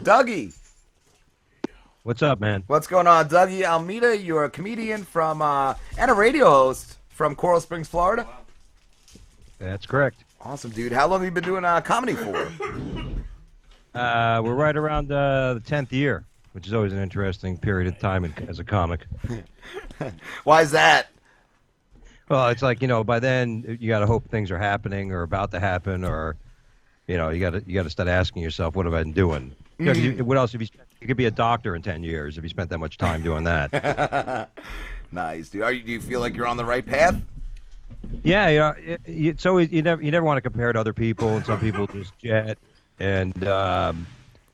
Dougie. What's up, man? What's going on, Dougie Almeida? You're a comedian from and a radio host from Coral Springs, Florida. That's correct. Awesome, dude. How long have you been doing comedy for? We're right around the 10th year, which is always an interesting period of time as a comic. Why is that? Well, it's like, by then you got to hope things are happening or about to happen, or you got to start asking yourself, what have I been doing? What else have you? You could be a doctor in 10 years if you spent that much time doing that. Nice, dude. Do you feel like you're on the right path? Yeah, it's always you never want to compare to other people, and some people just jet, and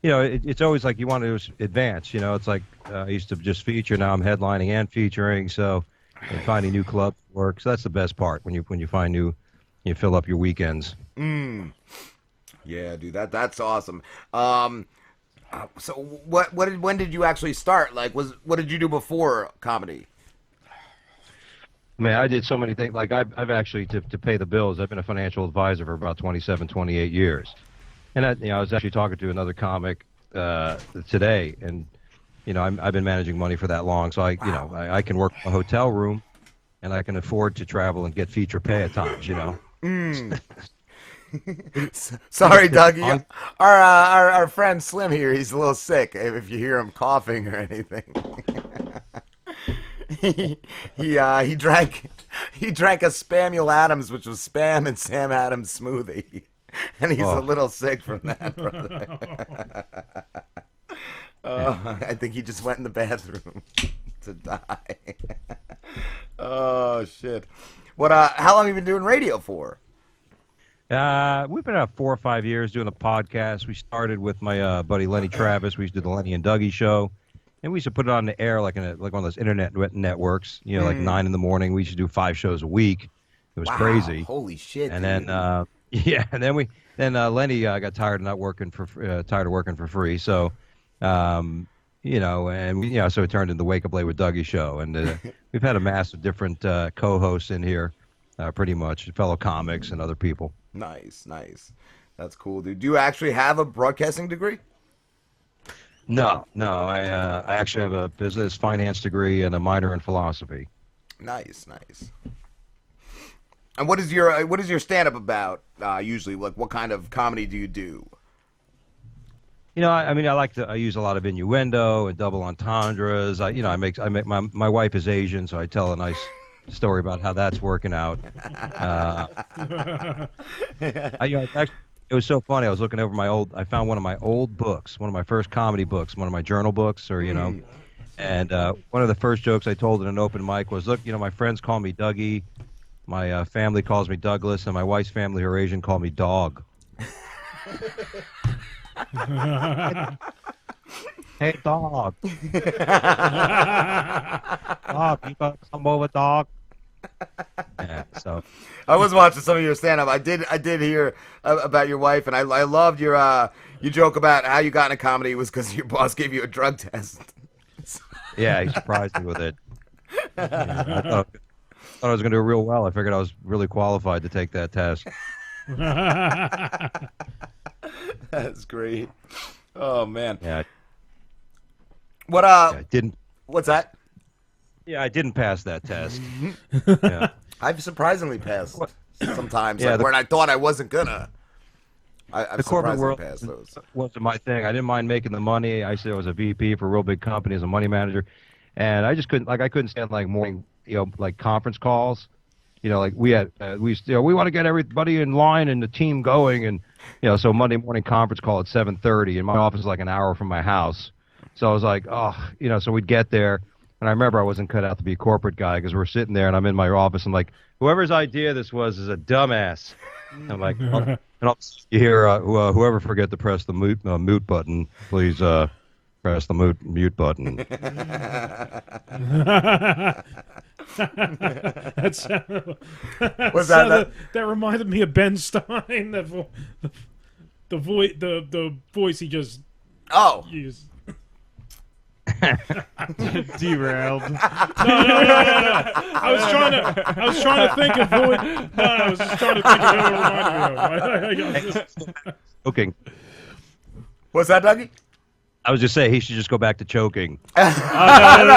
it's always like you want to advance. It's like I used to just feature, now I'm headlining and featuring, so and finding new clubs work. So that's the best part when you find you fill up your weekends. Yeah, dude, that's awesome. So when did you actually start? Like, what did you do before comedy? Man, I did so many things. Like I've actually to pay the bills. I've been a financial advisor for about 27, 28 years, and I was actually talking to another comic today, and I've been managing money for that long, so I can work a hotel room, and I can afford to travel and get feature pay at times. Sorry, Dougie. Our friend Slim here, he's a little sick. If you hear him coughing or anything, he drank a Spamuel Adams, which was Spam and Sam Adams smoothie, and he's a little sick from that, brother. I think he just went in the bathroom to die. Oh shit! How long have you been doing radio for? We've been about 4 or 5 years doing a podcast. We started with my buddy Lenny Travis. We used to do the Lenny and Dougie show, and we used to put it on the air like one of those internet networks. Like 9 in the morning. We used to do 5 shows a week. It was crazy. Holy shit! And then and then Lenny got tired of working for free. So so it turned into the Up Late With Dougie show, and we've had a mass of different co-hosts in here, pretty much fellow comics and other people. Nice. That's cool, dude. Do you actually have a broadcasting degree? No. I actually have a business finance degree and a minor in philosophy. Nice. And what is your stand-up about usually? Like, what kind of comedy do you do? I use a lot of innuendo and double entendres. My wife is Asian, so I tell a nice story about how that's working out. It was so funny. I was looking over I found one of my old books, one of my first comedy books, one of my journal books, and one of the first jokes I told in an open mic was, look, my friends call me Dougie, my family calls me Douglas, and my wife's family, who are Asian, call me Dog. Hey, Dog. Dog, you gotta come over, Dog. Yeah, so I was watching some of your stand-up. I did hear about your wife, and I loved your joke about how you got into comedy was because your boss gave you a drug test. Yeah, he surprised me with it. Yeah, I thought I was going to do real well. I figured I was really qualified to take that test. That's great. Oh man. Yeah. I didn't. What's that? Yeah, I didn't pass that test. Yeah. I've surprisingly passed sometimes, when I thought I wasn't gonna. I've corporate world passed those. Wasn't my thing. I didn't mind making the money. I said I was a VP for a real big company as a money manager, and I just couldn't. I couldn't stand morning, conference calls. We want to get everybody in line and the team going, and so Monday morning conference call at 7:30, and my office is like an hour from my house. So I was like, so we'd get there. And I remember I wasn't cut out to be a corporate guy because we're sitting there and I'm in my office and like, whoever's idea this was is a dumbass. And I'm like, you hear whoever forget to press the mute button, please press the mute button. That reminded me of Ben Stein. The voice he just used. Derailed. No. I was trying to think of who it. No, I was just trying to think of who it reminded me of. Okay. What's that, Dougie? I was just saying he should just go back to choking. No, that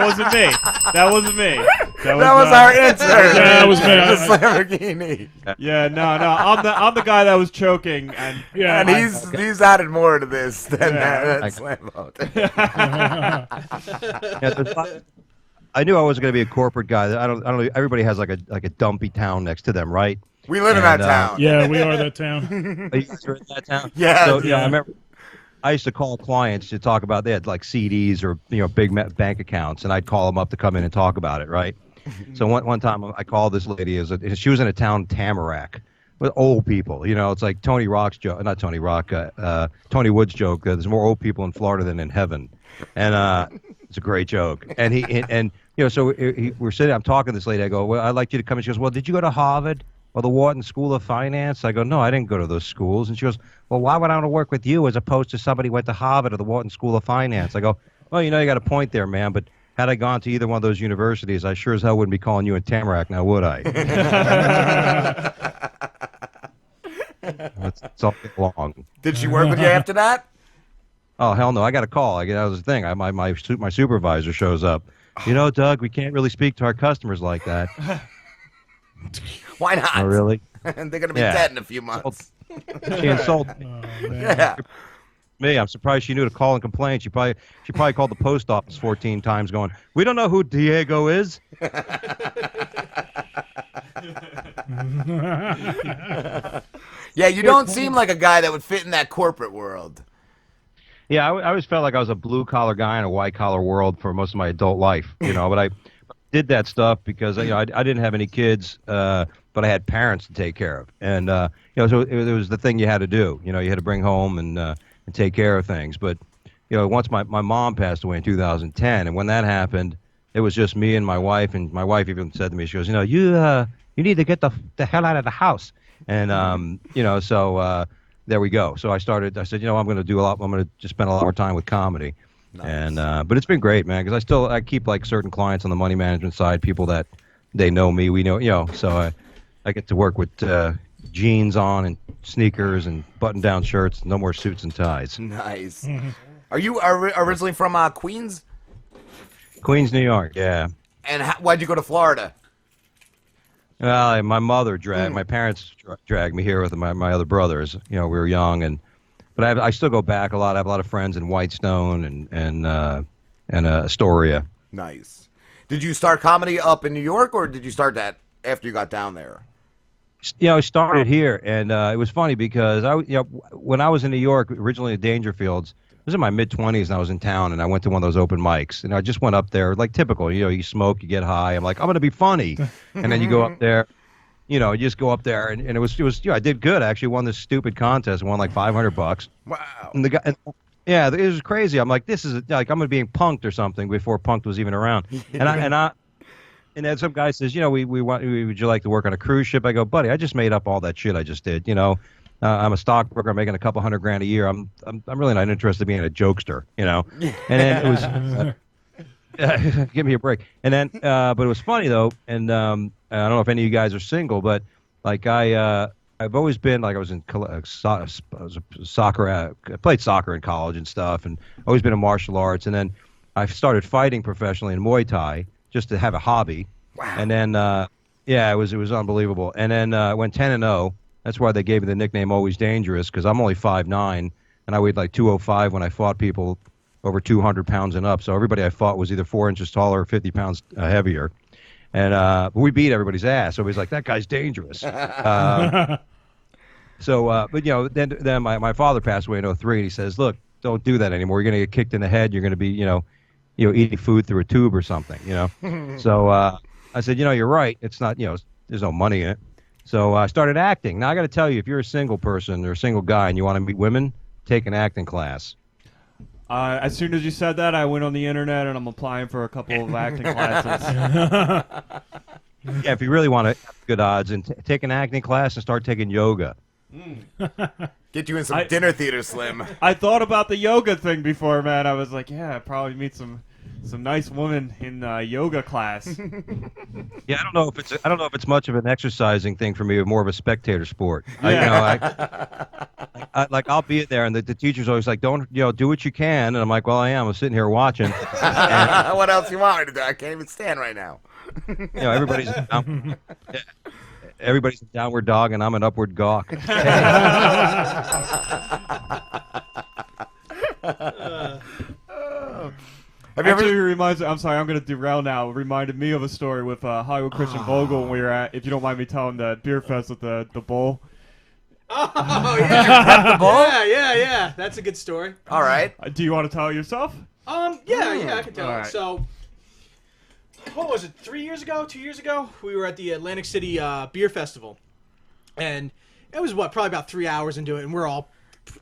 wasn't me. That wasn't me. That was our answer. That was me. The Lamborghini. Yeah, no. I'm the guy that was choking, and And he's added more to this than that slam vote. I knew I wasn't going to be a corporate guy. I don't know. Everybody has like a dumpy town next to them, right? We live in that town. Yeah, we are that town. Are you guys are in that town? Yeah. So, I remember I used to call clients to talk about they had like CDs or big bank accounts, and I'd call them up to come in and talk about it, right? So one time I called this lady. She was in a town, Tamarack, with old people. It's like Tony Rock's joke, not Tony Rock, Tony Wood's joke. There's more old people in Florida than in heaven, and it's a great joke. And we're sitting. I'm talking to this lady. I go, well, I'd like you to come in. She goes, well, did you go to Harvard or the Wharton School of Finance? I go, no, I didn't go to those schools. And she goes, well, why would I want to work with you as opposed to somebody who went to Harvard or the Wharton School of Finance? I go, well, you got a point there, man, but had I gone to either one of those universities, I sure as hell wouldn't be calling you in Tamarack now, would I? It's all long. Did she work with you after that? Oh, hell no. I got a call. That was the thing. My supervisor shows up. Doug, we can't really speak to our customers like that. Why not? Oh, really? They're going to be dead in a few months. She insulted me. I'm surprised she knew to call and complain. She probably called the post office 14 times going, we don't know who Diego is. Yeah, you don't seem like a guy that would fit in that corporate world. Yeah, I always felt like I was a blue-collar guy in a white-collar world for most of my adult life, but I did that stuff because, I didn't have any kids, but I had parents to take care of. And, so it was the thing you had to do. You had to bring home and take care of things. But, once my mom passed away in 2010, and when that happened, it was just me and my wife. And my wife even said to me, she goes, you need to get the hell out of the house. And, so there we go. So I said, I'm going to do I'm going to just spend a lot more time with comedy. Nice. And, but it's been great, man, because I keep like certain clients on the money management side, people that they know me, we know, so I get to work with jeans on and sneakers and button-down shirts, no more suits and ties. Nice. Are you originally from Queens? Queens, New York, yeah. And why'd you go to Florida? Well, my mother my parents dragged me here with my other brothers. We were young, but I still go back a lot. I have a lot of friends in Whitestone and Astoria. Nice. Did you start comedy up in New York, or did you start that after you got down there? I started here, and it was funny because when I was in New York, originally at Dangerfields, I was in my mid-20s, and I was in town, and I went to one of those open mics, and I just went up there, like typical, you smoke, you get high, I'm like, I'm going to be funny, and then you go up there, you just go up there, and it was I did good, I actually won this stupid contest, won like $500. Wow. And the guy, it was crazy, I'm like, this is, like, I'm going to be being punked or something before punked was even around, and then some guy says, would you like to work on a cruise ship? I go, buddy, I just made up all that shit I just did, I'm a stockbroker. I'm making a couple $100,000 a year. I'm really not interested in being a jokester, And then it was, give me a break. And then, but it was funny though. And I don't know if any of you guys are single, but like I've always been like I was in soccer. I played soccer in college and stuff, and always been in martial arts. And then I started fighting professionally in Muay Thai just to have a hobby. Wow. And then, it was unbelievable. And then went 10-0. That's why they gave me the nickname Always Dangerous, because I'm only 5'9", and I weighed like 205 when I fought people over 200 pounds and up. So everybody I fought was either 4 inches taller or 50 pounds heavier. And but we beat everybody's ass. So he's like, that guy's dangerous. But then my father passed away in 2003, and he says, look, don't do that anymore. You're going to get kicked in the head. You're going to be, eating food through a tube or something, So I said, you're right. It's not, there's no money in it. So I started acting. Now, I got to tell you, if you're a single person or a single guy and you want to meet women, take an acting class. As soon as you said that, I went on the internet and I'm applying for a couple of acting classes. Yeah, if you really want to have good odds, and take an acting class and start taking yoga. Get you in some dinner theater, Slim. I thought about the yoga thing before, man. I was like, yeah, I'd probably meet some some nice women in yoga class. Yeah, I don't know if it's much of an exercising thing for me, or more of a spectator sport. I'll be in there, and the teacher's always like, "Don't do what you can," and I'm like, "Well, I am. I'm sitting here watching." And, what else you want me to do? I can't even stand right now. Everybody's a downward dog, and I'm an upward gawk. Actually, reminds. I'm sorry, I'm going to derail now. It reminded me of a story with Hollywood Christian Vogel when we were at, if you don't mind me telling, the beer fest with the bull. Oh, yeah. The bull? Yeah. That's a good story. All right. Do you want to tell it yourself? Yeah, I can tell All it. right. So, what was it, 2 years ago? We were at the Atlantic City Beer Festival. And it was, probably about 3 hours into it, and we're all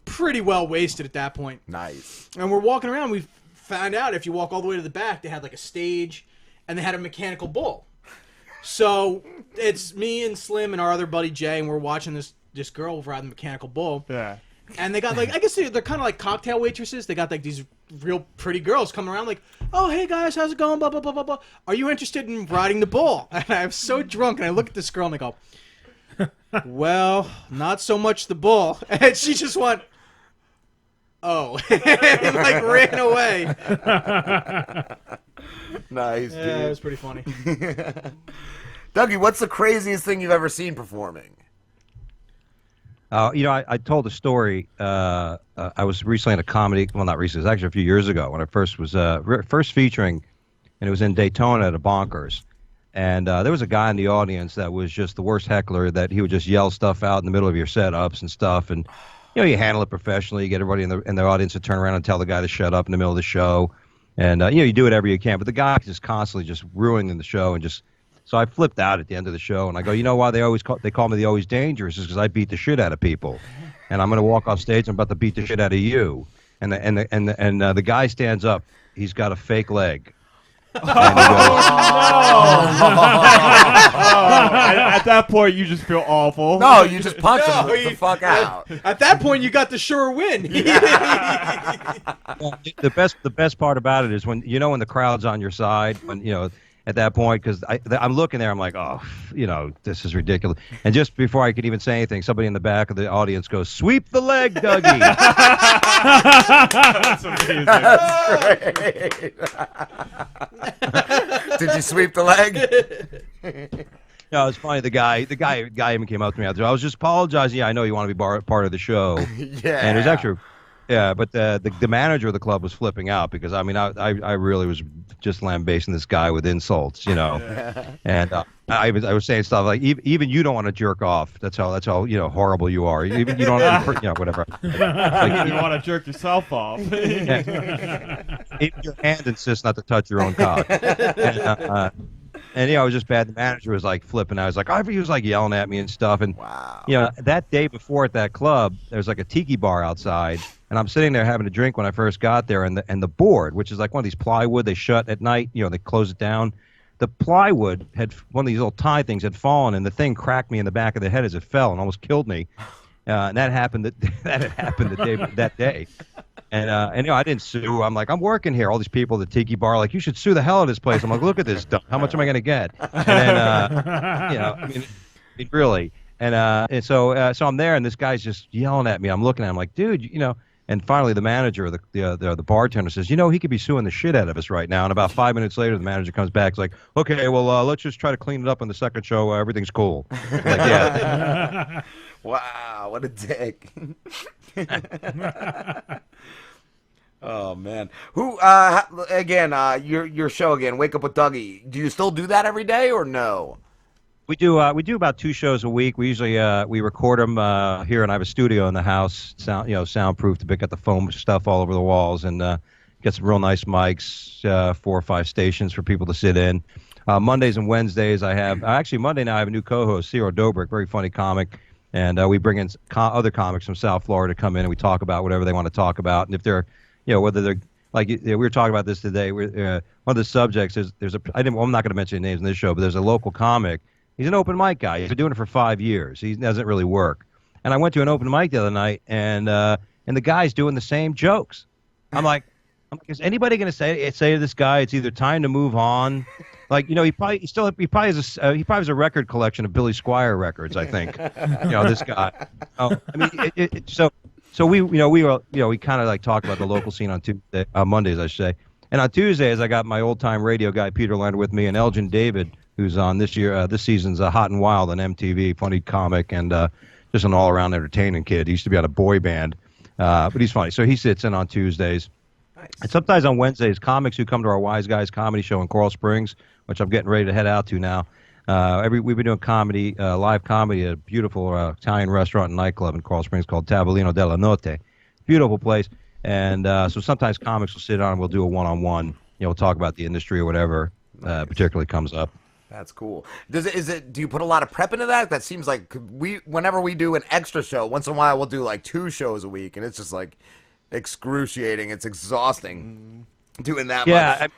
pretty well wasted at that point. Nice. And we're walking around, we found out if you walk all the way to the back, they had like a stage, and they had a mechanical bull. So, it's me and Slim and our other buddy Jay, and we're watching this girl riding the mechanical bull. Yeah. And they got, like, I guess they're kind of like cocktail waitresses. They got, like, these real pretty girls coming around like, "Oh, hey, guys, how's it going? Blah, blah, blah, blah, blah. Are you interested in riding the bull?" And I'm so drunk, and I look at this girl, and I go, "Well, not so much the bull." And she just went, "Oh." And, like, ran away. Nice, dude. Yeah, it was pretty funny. Dougie, what's the craziest thing you've ever seen performing? I told a story. I was recently in a comedy. Well, not recently. It was actually a few years ago when I first was first featuring, and it was in Daytona at a Bonkers. And there was a guy in the audience that was just the worst heckler. That he would just yell stuff out in the middle of your setups and stuff. And you handle it professionally. You get everybody in the audience to turn around and tell the guy to shut up in the middle of the show. And you do whatever you can. But the guy just constantly just ruining the show and just. So I flipped out at the end of the show, and I go, "You know why they call me the Always Dangerous? Is because I beat the shit out of people, and I'm going to walk off stage. I'm about to beat the shit out of you." And the guy stands up. He's got a fake leg. And he goes, At that point, you just feel awful. No, you just punch him the fuck out. At that point, you got the sure win. Well, the best part about it is when the crowd's on your side, when at that point, because I'm looking there, I'm like, "Oh, this is ridiculous." And just before I could even say anything, somebody in the back of the audience goes, "Sweep the leg, Dougie." That's amazing. That's great. Did you sweep the leg? No, it's funny. The guy even came up to me after. I was just apologizing. Yeah, I know you want to be part of the show. Yeah. And it was actually, but the manager of the club was flipping out because I really was just lambasting this guy with insults, and I was saying stuff like even you don't want to jerk off. That's how horrible you are. Even you don't whatever. Like, you want to jerk yourself off. Even your hand insists not to touch your own cock. And I was just bad. The manager was like flipping out. He was like yelling at me and stuff. And Wow. That day before at that club, there's like a tiki bar outside, and I'm sitting there having a drink when I first got there, and the board, which is like one of these plywood they shut at night, they close it down. The plywood had one of these little tie things had fallen, and the thing cracked me in the back of the head as it fell and almost killed me. And that happened. That had happened that day. And I didn't sue. I'm like, I'm working here. All these people at the tiki bar, like, you should sue the hell out of this place. I'm like, look at this stuff. How much am I going to get? And then, really. And so I'm there, and this guy's just yelling at me. I'm looking at him like, dude, And finally, the manager, the bartender, says, he could be suing the shit out of us right now. And about 5 minutes later, the manager comes back. He's like, "Okay, well, let's just try to clean it up on the second show. Everything's cool." Like, yeah. Wow, what a dick. Oh man. Who again, your show again, Wake Up with Dougie. Do you still do that every day or no? We do about 2 shows a week. We usually we record them here, and I have a studio in the house, soundproof to pick up the foam stuff all over the walls, and get some real nice mics, 4 or 5 stations for people to sit in. Mondays and Wednesdays I have Monday now I have a new co-host, Ciro Dobrik, very funny comic. And we bring in other comics from South Florida to come in, and we talk about whatever they want to talk about. And if they're, whether they're like we were talking about this today. One of the subjects is I'm not going to mention names in this show, but there's a local comic. He's an open mic guy. He's been doing it for 5 years. He doesn't really work. And I went to an open mic the other night, and the guy's doing the same jokes. I'm like, I'm like, is anybody going to say to this guy it's either time to move on? Like, he probably has a record collection of Billy Squier records, I think. This guy. I mean, so we kind of like talk about the local scene on Mondays, I should say. And on Tuesdays, I got my old-time radio guy, Peter Lander, with me, and Elgin David, who's on this season's Hot and Wild on MTV, funny comic, and just an all-around entertaining kid. He used to be on a boy band, but he's funny. So he sits in on Tuesdays. Nice. And sometimes on Wednesdays, comics who come to our Wise Guys comedy show in Coral Springs, which I'm getting ready to head out to now. We've been doing comedy, live comedy at a beautiful Italian restaurant and nightclub in Coral Springs called Tavolino della Notte. Beautiful place. And so sometimes comics will sit on and we'll do a one-on-one. We'll talk about the industry or whatever particularly comes up. That's cool. Do you put a lot of prep into that? That seems like whenever we do an extra show, once in a while we'll do like 2 shows a week, and it's just like excruciating. It's exhausting doing that much.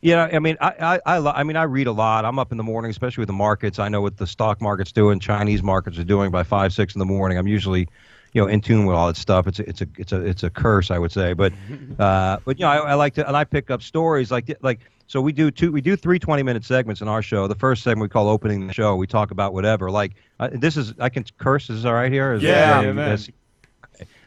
I mean, I read a lot. I'm up in the morning, especially with the markets. I know what the stock market's doing, Chinese markets are doing by 5, 6 in the morning. I'm usually, in tune with all that stuff. It's a curse, I would say. But I like to, and I pick up stories like. So we do 3 20-minute segments in our show. The first segment we call opening the show. We talk about whatever. Like I can curse. Is this all right here? Man.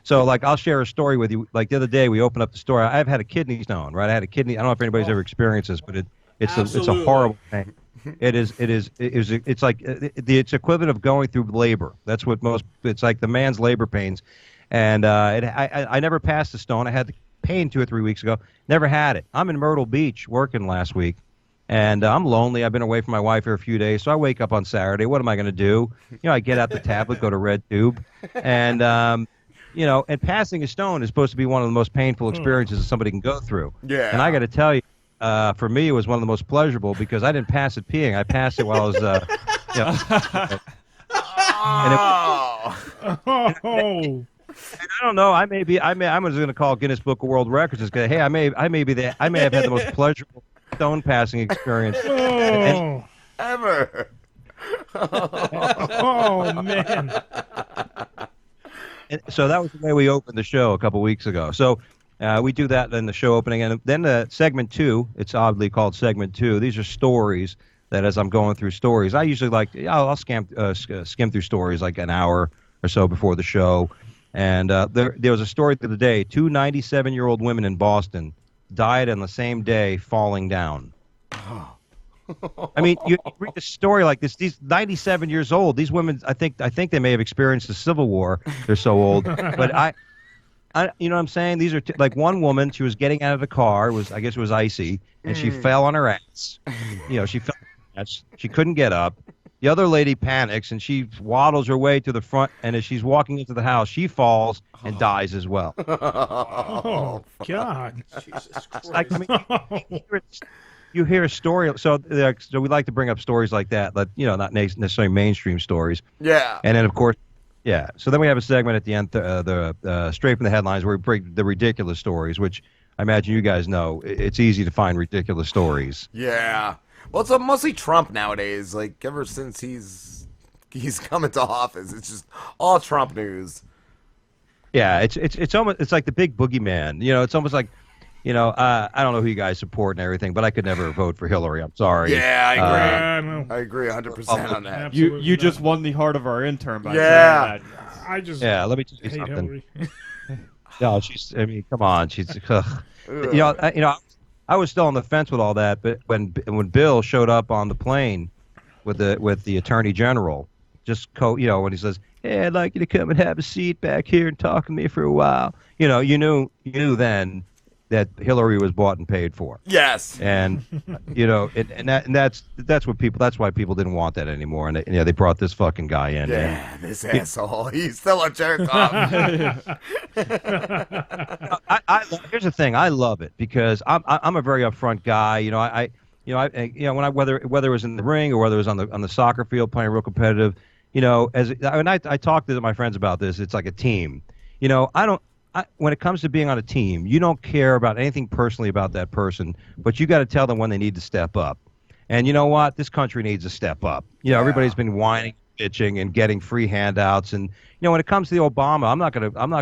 So, like, I'll share a story with you. Like, the other day, we opened up the story. I've had a kidney stone, right? I had a kidney. I don't know if anybody's ever experienced this, but it's a horrible thing. It's like it's equivalent of going through labor. That's what it's like the man's labor pains. And I never passed the stone. I had the pain 2 or 3 weeks ago. Never had it. I'm in Myrtle Beach working last week, and I'm lonely. I've been away from my wife for a few days, so I wake up on Saturday. What am I going to do? I get out the tablet, go to Red Tube, and and passing a stone is supposed to be one of the most painful experiences that somebody can go through. Yeah. And I got to tell you, for me, it was one of the most pleasurable because I didn't pass it peeing. I passed it while I was, and I don't know. I'm just going to call Guinness Book of World Records and say, hey, I may have had the most pleasurable stone passing experience ever. Oh man. And so that was the way we opened the show a couple weeks ago. So we do that in the show opening. And then segment 2, it's oddly called segment 2. These are stories that as I'm going through stories, I usually I'll skim through stories like an hour or so before the show. And there was a story the other day. 2 97-year-old women in Boston died on the same day falling down. I mean, you read a story like this. These 97 years old. These women, I think they may have experienced the Civil War. They're so old. But I you know what I'm saying? These are like one woman. She was getting out of the car. I guess it was icy, and she fell on her ass. She fell. She couldn't get up. The other lady panics and she waddles her way to the front. And as she's walking into the house, she falls and dies as well. Oh God! Jesus Christ. Like, I mean, you hear a story, so we like to bring up stories like that, but not necessarily mainstream stories. Yeah. And then of course, yeah. So then we have a segment at the end, the straight from the headlines, where we break the ridiculous stories, which I imagine you guys know. It's easy to find ridiculous stories. Yeah. Well, it's mostly Trump nowadays. Like ever since he's come into office, it's just all Trump news. Yeah, it's almost like the big boogeyman. It's almost like. I don't know who you guys support and everything, but I could never vote for Hillary. I'm sorry. Yeah, I agree. No. I agree 100% on that. Absolutely You not. just won the heart of our intern by saying Yeah. that. I just Let me tell you hate something. Hillary. No, come on, she's. I was still on the fence with all that, but when Bill showed up on the plane with the Attorney General, when he says, "Hey, I'd like you to come and have a seat back here and talk to me for a while," you knew then that Hillary was bought and paid for. Yes. And that's why people didn't want that anymore. And they brought this fucking guy in. Yeah, this asshole. He's still a jerk off. Here's the thing. I love it because I'm a very upfront guy. Whether it was in the ring or whether it was on the soccer field playing real competitive, I talk to my friends about this. It's like a team. When it comes to being on a team, you don't care about anything personally about that person, but you got to tell them when they need to step up. And you know what? This country needs to step up. Everybody's been whining bitching and getting free handouts. And when it comes to the Obama, I'm not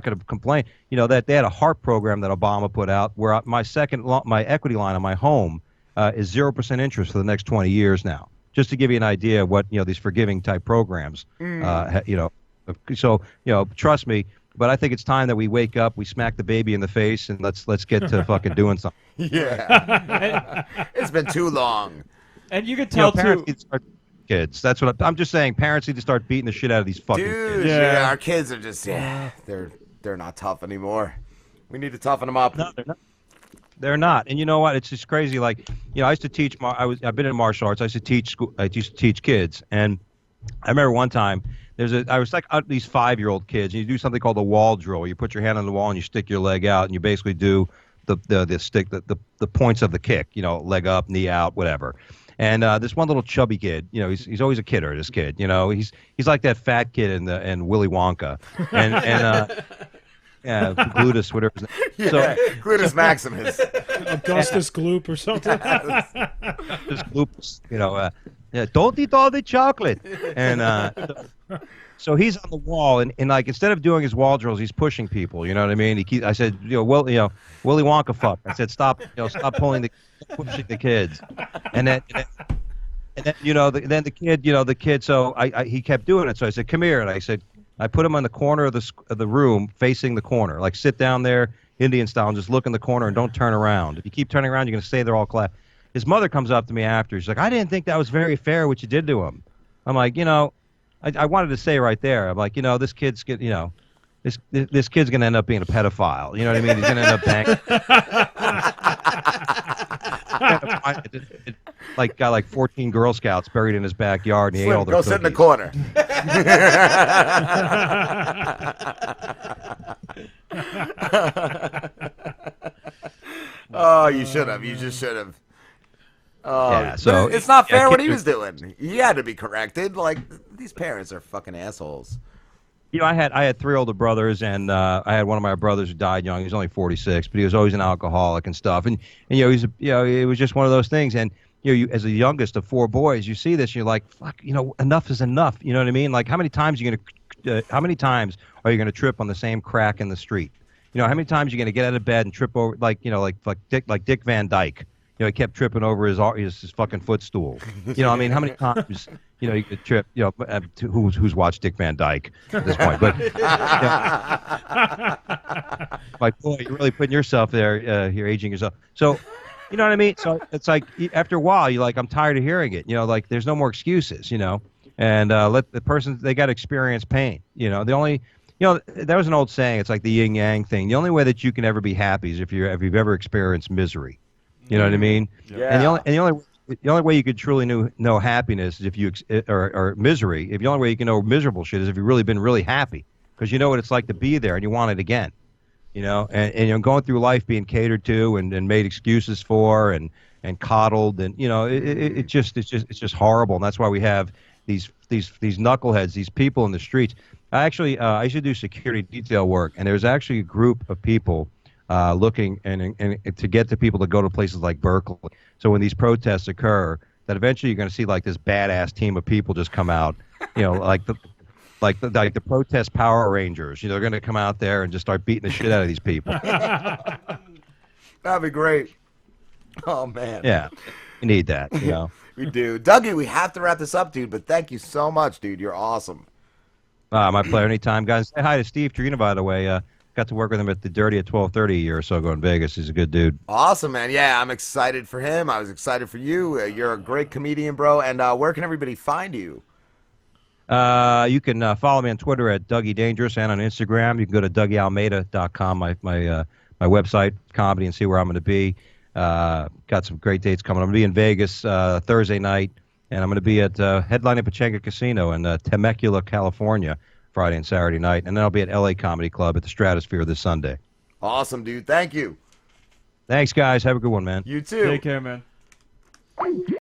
gonna complain. That they had a HARP program that Obama put out, where my equity line on my home is 0% interest for the next 20 years now. Just to give you an idea of what these forgiving type programs. So trust me. But I think it's time that we wake up, we smack the baby in the face, and let's get to fucking doing something. Yeah. It's been too long. And you can tell parents too. need to start kids. That's what I'm just saying. Parents need to start beating the shit out of these fucking Dude, kids. yeah, our kids are just they're not tough anymore. We need to toughen them up. No, they're not. They're not. And you know what? It's just crazy. Like, I used to teach. I've been in martial arts. I used to teach school. I used to teach kids, and I remember one time. I was like these 5-year-old kids, and you do something called a wall drill. You put your hand on the wall and you stick your leg out, and you basically do the points of the kick. Leg up, knee out, whatever. And this one little chubby kid, he's always a kidder. This kid, he's like that fat kid in Willy Wonka, and yeah, Glutus, whatever his name. Yeah, Glutus Maximus. Augustus Gloop or something. This lupus, don't eat all the chocolate. And so he's on the wall, and like instead of doing his wall drills, he's pushing people. You know what I mean? I said, Willy Wonka, fuck. I said, stop pushing the kids. And then then the kid. So he kept doing it. So I said, come here, and I said, I put him on the corner of the room, facing the corner, like sit down there, Indian style, and just look in the corner and don't turn around. If you keep turning around, you're gonna stay there all class. His mother comes up to me after. She's like, I didn't think that was very fair what you did to him. I'm like, I wanted to say right there. I'm like, this kid's this kid's gonna end up being a pedophile. You know what I mean? He's gonna end up banging. Got like 14 Girl Scouts buried in his backyard, and he ate all their Go cookies. sit in the corner. Oh, you should have. You just should have. Oh, Yeah, so it's not fair what he kids was doing. He had to be corrected. Like, these parents are fucking assholes. I had 3 older brothers, and I had one of my brothers who died young. He was only 46, but he was always an alcoholic and stuff. And it was just one of those things. And you as the youngest of 4 boys, you see this, and you're like, fuck, enough is enough. You know what I mean? Like, how many times are you gonna trip on the same crack in the street? How many times are you gonna get out of bed and trip over like Dick Van Dyke? He kept tripping over his fucking footstool. How many times, you could trip, who's watched Dick Van Dyke at this point? But, like, boy, you're really putting yourself there, you're aging yourself. So, you know what I mean? So it's like, after a while, you're like, I'm tired of hearing it. Like, there's no more excuses, and let the person, they got to experience pain. The only, there was an old saying, it's like the yin yang thing. The only way that you can ever be happy is if you've ever experienced misery. You know what I mean? Yeah. And the only way you could truly know happiness is if you or misery. If the only way you can know miserable shit is if you've really been really happy, because you know what it's like to be there and you want it again. And you're going through life being catered to and made excuses for and coddled, and it's just horrible. And that's why we have these knuckleheads, these people in the streets. I used to do security detail work, and there's actually a group of people looking and to get the people to go to places like Berkeley. So when these protests occur, that eventually you're going to see like this badass team of people just come out, like the protest Power Rangers. They're going to come out there and just start beating the shit out of these people. That'd be great. Oh, man. Yeah, we need that. We do. Dougie, we have to wrap this up, dude, but thank you so much, dude. You're awesome. My pleasure. Anytime, guys. Say hi to Steve Trina, by the way. Got to work with him at the Dirty at 12:30 a year or so ago in Vegas. He's a good dude. Awesome, man. Yeah, I'm excited for him. I was excited for you. You're a great comedian, bro. And where can everybody find you? You can follow me on Twitter at Dougie Dangerous, and on Instagram. You can go to DougieAlmeida.com, my website, comedy, and see where I'm going to be. Got some great dates coming. I'm going to be in Vegas Thursday night, and I'm going to be at headlining Pechanga Casino in Temecula, California, Friday and Saturday night, and then I'll be at LA Comedy Club at the Stratosphere this Sunday. Awesome, dude. Thank you. Thanks, guys. Have a good one, man. You too. Take care, man.